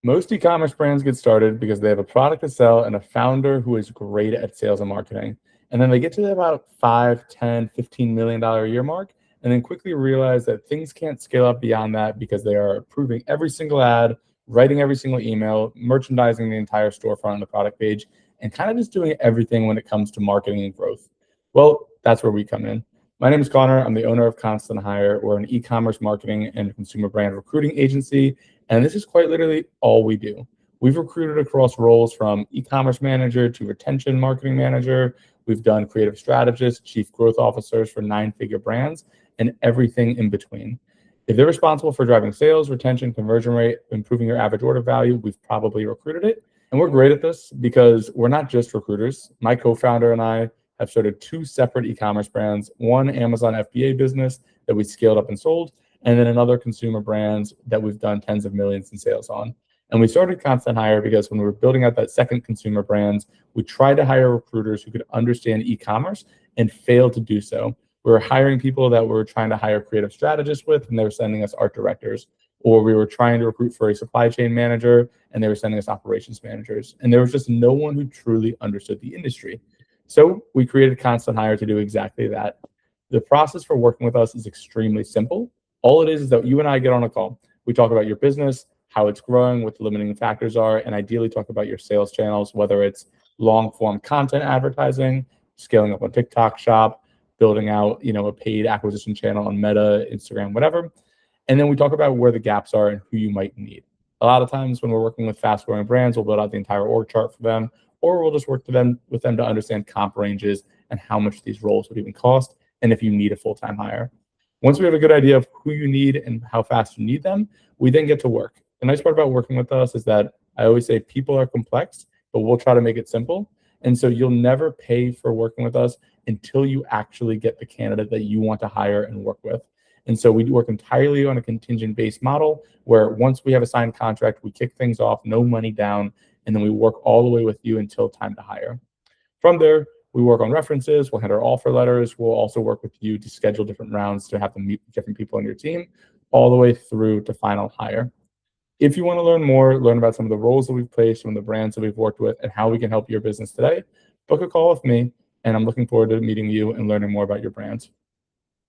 Most e-commerce brands get started because they have a product to sell and a founder who is great at sales and marketing. And then they get to about 5, 10, $15 million a year mark, and then quickly realize that things can't scale up beyond that because they are approving every single ad, writing every single email, merchandising the entire storefront on the product page, and kind of just doing everything when it comes to marketing and growth. Well, that's where we come in. My name is Connor. I'm the owner of Constant Hire. We're an e-commerce marketing and consumer brand recruiting agency, and this is quite literally all we do. We've recruited across roles from e-commerce manager to retention marketing manager. We've done creative strategists, chief growth officers for 9-figure brands, and everything in between. If they're responsible for driving sales, retention, conversion rate, improving your average order value, we've probably recruited it. And we're great at this because we're not just recruiters. My co-founder and I have started 2 separate e-commerce brands, one Amazon FBA business that we scaled up and sold, and then another consumer brands that we've done tens of millions in sales on. And we started Constant Hire because when we were building out that second consumer brands, we tried to hire recruiters who could understand e-commerce and failed to do so. We were hiring people that we were trying to hire creative strategists with, and they were sending us art directors. Or we were trying to recruit for a supply chain manager, and they were sending us operations managers. And there was just no one who truly understood the industry. So we created Constant Hire to do exactly that. The process for working with us is extremely simple. All it is that you and I get on a call. We talk about your business, how it's growing, what the limiting factors are, and ideally talk about your sales channels, whether it's long form content advertising, scaling up on TikTok Shop, building out, a paid acquisition channel on Meta, Instagram, whatever. And then we talk about where the gaps are and who you might need. A lot of times when we're working with fast growing brands, we'll build out the entire org chart for them, or we'll just work with them to understand comp ranges and how much these roles would even cost, and if you need a full-time hire. Once we have a good idea of who you need and how fast you need them, we then get to work. The nice part about working with us is that I always say people are complex, but we'll try to make it simple. And so you'll never pay for working with us until you actually get the candidate that you want to hire and work with. And so we work entirely on a contingent-based model where once we have a signed contract, we kick things off, no money down, and then we work all the way with you until time to hire. From there, we work on references, we'll handle offer letters, we'll also work with you to schedule different rounds to have them meet different people on your team, all the way through to final hire. If you want to learn more, learn about some of the roles that we've placed, some of the brands that we've worked with, and how we can help your business today, book a call with me, and I'm looking forward to meeting you and learning more about your brands.